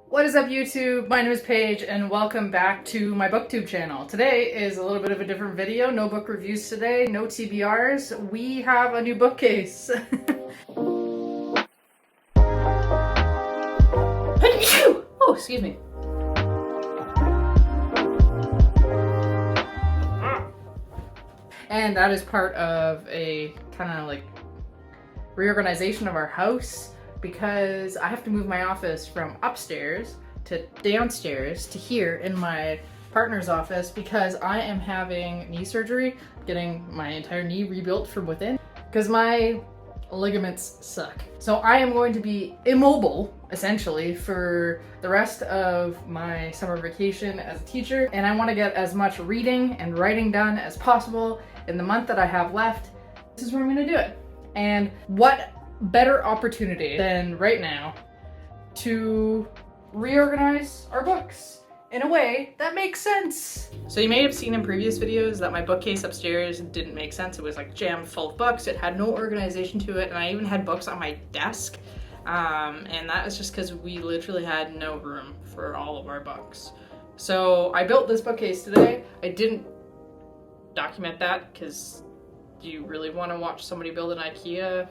What is up, YouTube? My name is Paige and welcome back to my booktube channel. Today is a little bit of a different video. No book reviews today, no TBRs. We have a new bookcase. Oh, excuse me. And that is part of a kind of like reorganization of our house, because I have to move my office from upstairs to downstairs to here in my partner's office because I am having knee surgery, getting my entire knee rebuilt from within because my ligaments suck. So I am going to be immobile essentially for the rest of my summer vacation as a teacher, and I want to get as much reading and writing done as possible in the month that I have left. This is where I'm going to do it. And what better opportunity than right now to reorganize our books in a way that makes sense. So you may have seen in previous videos that my bookcase upstairs didn't make sense. It was like jammed full of books. It had no organization to it, and I even had books on my desk. And that was just because we literally had no room for all of our books. So I built this bookcase today. I didn't document that because do you really want to watch somebody build an IKEA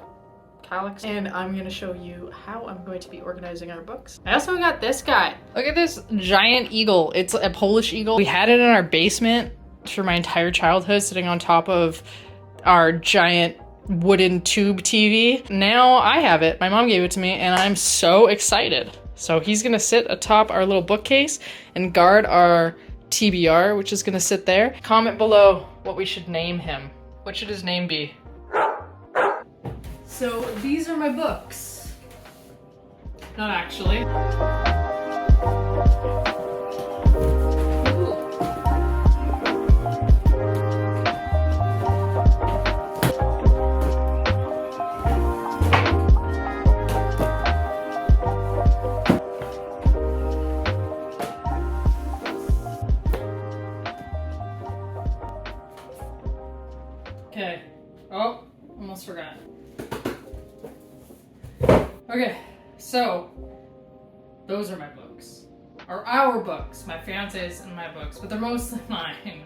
calyx? And I'm going to show you how I'm going to be organizing our books. I also got this guy. Look at this giant eagle. It's a Polish eagle. We had it in our basement for my entire childhood, sitting on top of our giant wooden tube TV. Now I have it. My mom gave it to me and I'm so excited. So he's going to sit atop our little bookcase and guard our TBR, which is going to sit there. Comment below what we should name him. What should his name be? So these are my books. Not actually. Okay. Oh, almost forgot. Okay, so those are my books. Or our books, my fiance's and my books, but they're mostly mine.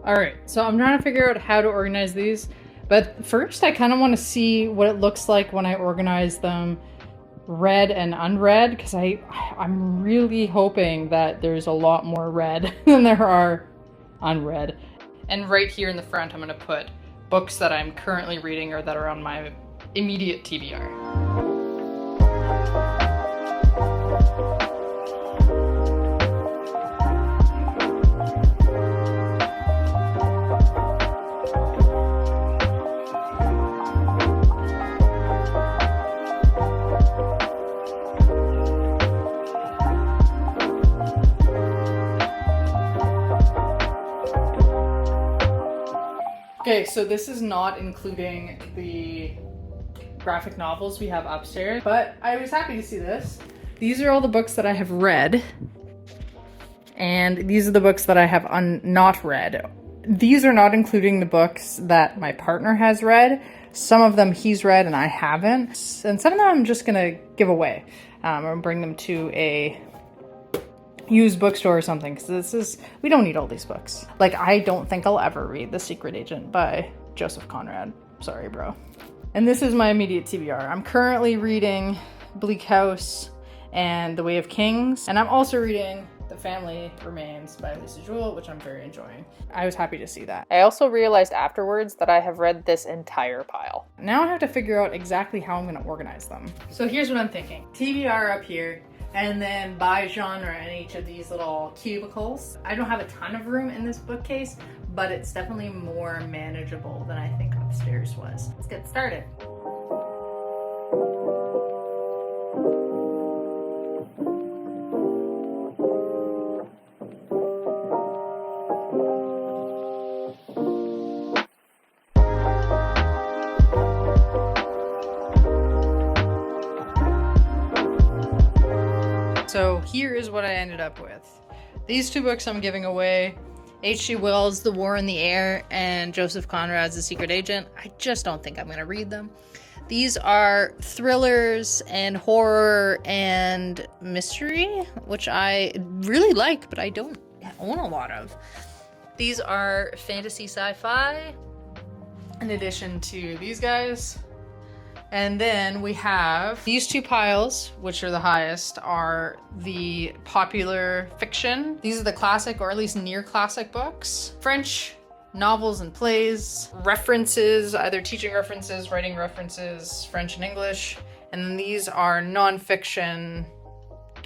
Alright, so I'm trying to figure out how to organize these, but first I kind of want to see what it looks like when I organize them read and unread, because I'm really hoping that there's a lot more read than there are unread. And right here in the front I'm going to put books that I'm currently reading or that are on my immediate TBR. Okay, so this is not including the graphic novels we have upstairs, but I was happy to see this. These are all the books that I have read, and these are the books that I have not read. These are not including the books that my partner has read. Some of them he's read and I haven't, and some of them I'm just gonna give away or bring them to a used bookstore or something, because we don't need all these books. Like, I don't think I'll ever read The Secret Agent by Joseph Conrad. Sorry, bro. And this is my immediate TBR. I'm currently reading Bleak House and The Way of Kings, and I'm also reading The Family Remains by Lisa Jewell, which I'm very enjoying. I was happy to see that. I also realized afterwards that I have read this entire pile. Now I have to figure out exactly how I'm going to organize them. So here's what I'm thinking. TBR up here, and then by genre in each of these little cubicles. I don't have a ton of room in this bookcase, but it's definitely more manageable than I think upstairs was. Let's get started. So here is what I ended up with. These two books I'm giving away. H.G. Wells' The War in the Air and Joseph Conrad's The Secret Agent. I just don't think I'm going to read them. These are thrillers and horror and mystery, which I really like, but I don't own a lot of. These are fantasy sci-fi, in addition to these guys. And then we have these two piles, which are the highest, are the popular fiction. These are the classic, or at least near classic books. French novels and plays, references, either teaching references, writing references, French and English. And then these are nonfiction,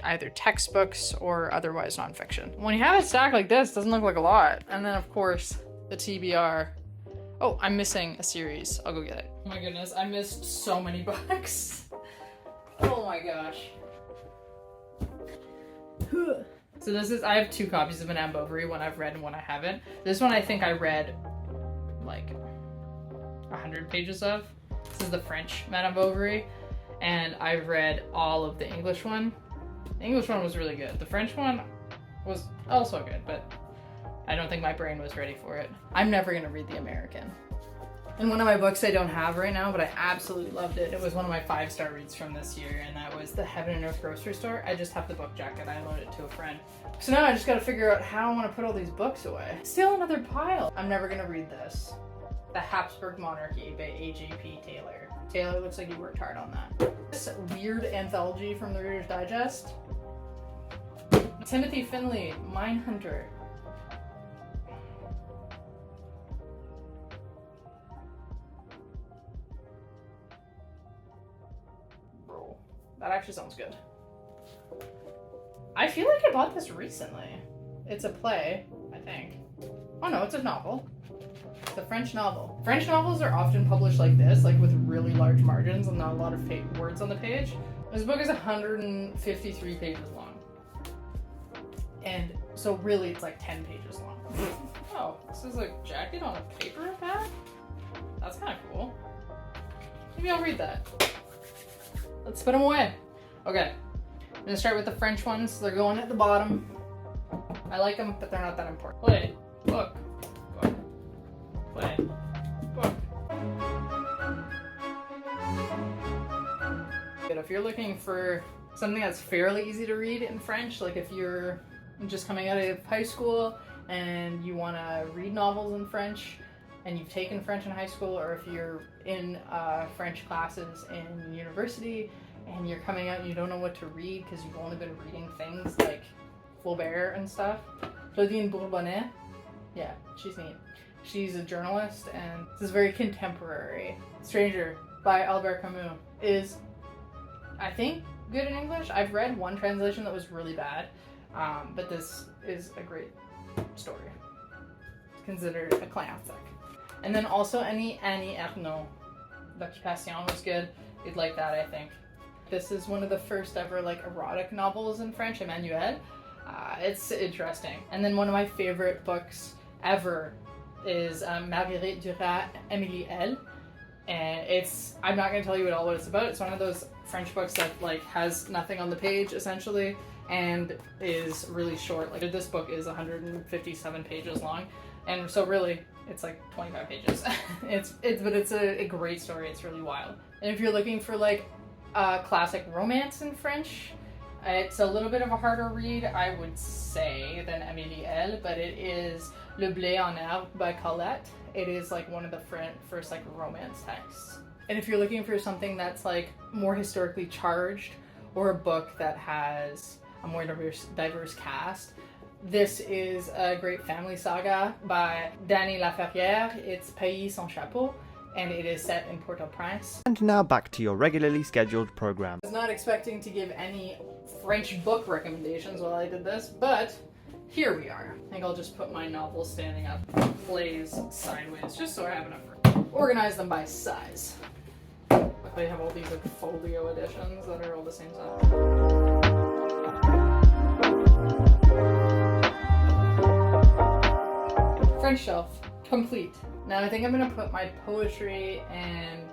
either textbooks or otherwise nonfiction. When you have it stacked like this, it doesn't look like a lot. And then of course, the TBR. Oh, I'm missing a series. I'll go get it. Oh my goodness, I missed so many books. Oh my gosh. So this is, I have two copies of Madame Bovary, one I've read and one I haven't. This one I think I read like 100 pages of. This is the French Madame Bovary, and I've read all of the English one. The English one was really good. The French one was also good, but I don't think my brain was ready for it. I'm never gonna read the American. And one of my books I don't have right now, but I absolutely loved it. It was one of my 5-star reads from this year, and that was The Heaven and Earth Grocery Store. I just have the book jacket. I loaned it to a friend. So now I just gotta figure out how I wanna put all these books away. Still another pile. I'm never gonna read this. The Habsburg Monarchy by A.J.P. Taylor. Taylor looks like he worked hard on that. This weird anthology from the Reader's Digest. Timothy Finley, Mindhunter. That actually sounds good. I feel like I bought this recently. It's a play, I think. Oh no, it's a novel. It's a French novel. French novels are often published like this, like with really large margins and not a lot of words on the page. This book is 153 pages long. And so really it's like 10 pages long. Oh, this is a jacket on a paper pad? That's kind of cool. Maybe I'll read that. Let's put them away. Okay, I'm gonna start with the French ones. They're going at the bottom. I like them, but they're not that important. Play, book, book, play, book. If you're looking for something that's fairly easy to read in French, like if you're just coming out of high school and you want to read novels in French, and you've taken French in high school, or if you're in French classes in university and you're coming out and you don't know what to read because you've only been reading things like Flaubert and stuff. Claudine Bourbonnais, yeah, she's neat. She's a journalist, and this is very contemporary. Stranger by Albert Camus is, I think, good in English. I've read one translation that was really bad, but this is a great story. It's considered a classic. And then also Annie Ernaux. L'Occupation was good. You'd like that, I think. This is one of the first ever like erotic novels in French, Emmanuel. It's interesting. And then one of my favorite books ever is Marguerite Duras, Émilie L. And it's, I'm not going to tell you at all what it's about. It's one of those French books that like has nothing on the page essentially and is really short. Like this book is 157 pages long. And so really, it's like 25 pages. But it's a great story. It's really wild. And if you're looking for like a classic romance in French, it's a little bit of a harder read, I would say, than Émilie L, but it is Le Blé en Herbe by Colette. It is like one of the first like romance texts. And if you're looking for something that's like more historically charged, or a book that has a more diverse cast, this is a great family saga by Dany Laferrière. It's Pays sans chapeau, and it is set in Port-au-Prince. And now back to your regularly scheduled program. I was not expecting to give any French book recommendations while I did this, but here we are. I think I'll just put my novels standing up, plays sideways, just so I have enough room. Organize them by size. They have all these like folio editions that are all the same size. French shelf, complete. Now I think I'm gonna put my poetry and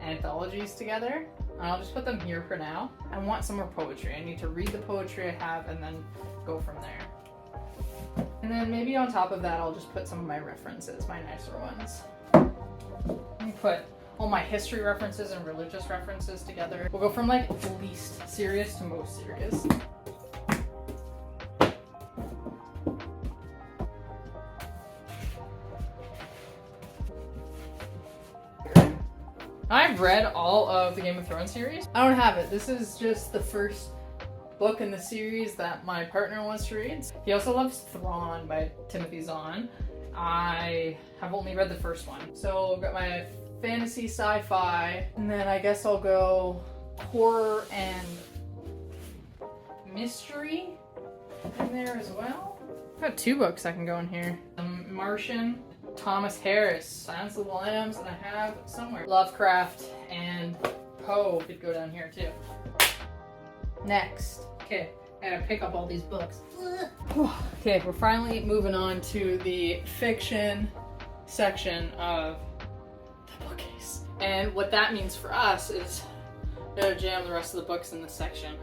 anthologies together. And I'll just put them here for now. I want some more poetry. I need to read the poetry I have and then go from there. And then maybe on top of that, I'll just put some of my references, my nicer ones. Let me put all my history references and religious references together. We'll go from like least serious to most serious. I've read all of the Game of Thrones series. I don't have it. This is just the first book in the series that my partner wants to read. He also loves Thrawn by Timothy Zahn. I have only read the first one. So I've got my fantasy sci-fi, and then I guess I'll go horror and mystery in there as well. I've got 2 books I can go in here. Martian, Thomas Harris, Silence of the Lambs, and I have somewhere Lovecraft and Poe could go down here too. Next. Okay, I gotta pick up all these books. Okay, we're finally moving on to the fiction section of the bookcase. And what that means for us is we gotta jam the rest of the books in this section.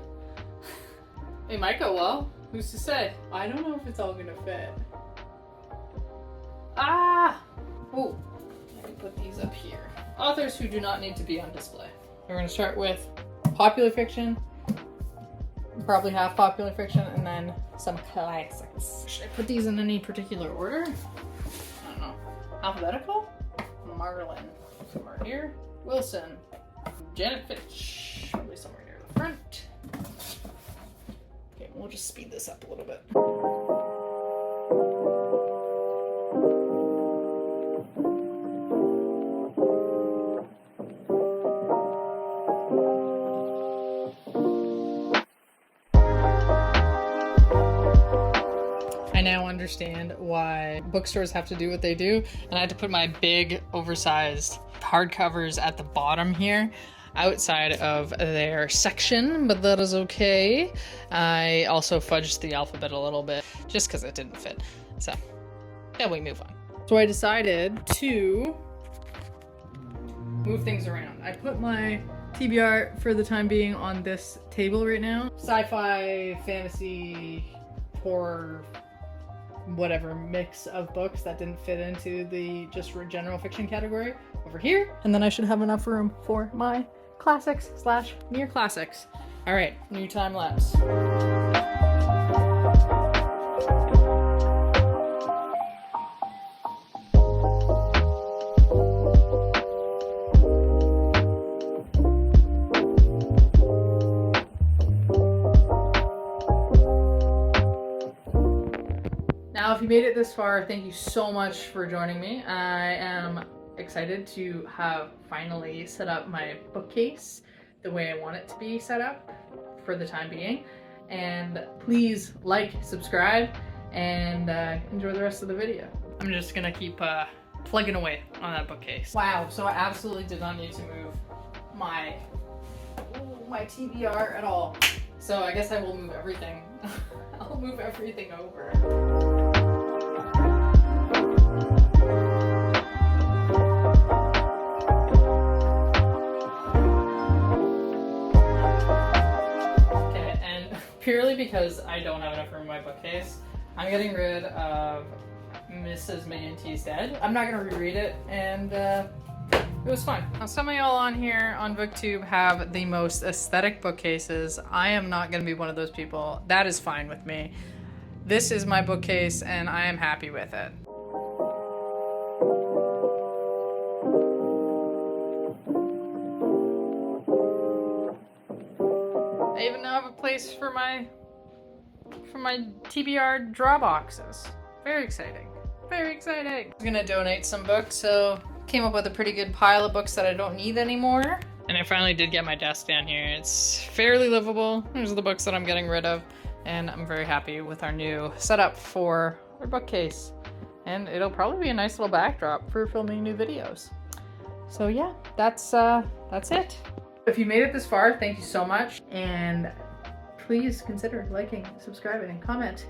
It might go well. Who's to say? I don't know if it's all gonna fit. Ah! Oh, let me put these up here. Authors who do not need to be on display. We're gonna start with popular fiction, probably half popular fiction, and then some classics. Should I put these in any particular order? I don't know. Alphabetical? Marlin, somewhere here. Wilson. Janet Fitch, probably somewhere near the front. Okay, we'll just speed this up a little bit. I now understand why bookstores have to do what they do, and I had to put my big oversized hardcovers at the bottom here outside of their section, but that is okay. I also fudged the alphabet a little bit just because it didn't fit. So yeah, we move on. So I decided to move things around. I put my TBR for the time being on this table right now. Sci-fi, fantasy, horror, whatever mix of books that didn't fit into the just general fiction category over here. And then I should have enough room for my classics / near classics. All right, new time lapse. Now, if you made it this far, thank you so much for joining me. I am excited to have finally set up my bookcase the way I want it to be set up for the time being. And please like, subscribe, and enjoy the rest of the video. I'm just gonna keep plugging away on that bookcase. Wow, so I absolutely did not need to move my TBR at all. So I guess I will move everything. I'll move everything over. Purely because I don't have enough room in my bookcase, I'm getting rid of Mrs. McGinty's Dead. I'm not gonna reread it, and it was fun. Now, some of y'all on here on BookTube have the most aesthetic bookcases. I am not gonna be one of those people. That is fine with me. This is my bookcase, and I am happy with it. I even now have a place for my TBR draw boxes. Very exciting. Very exciting. I'm gonna donate some books, so came up with a pretty good pile of books that I don't need anymore. And I finally did get my desk down here. It's fairly livable. These are the books that I'm getting rid of, and I'm very happy with our new setup for our bookcase. And it'll probably be a nice little backdrop for filming new videos. So yeah, that's it. If you made it this far, thank you so much, and please consider liking, subscribing, and comment.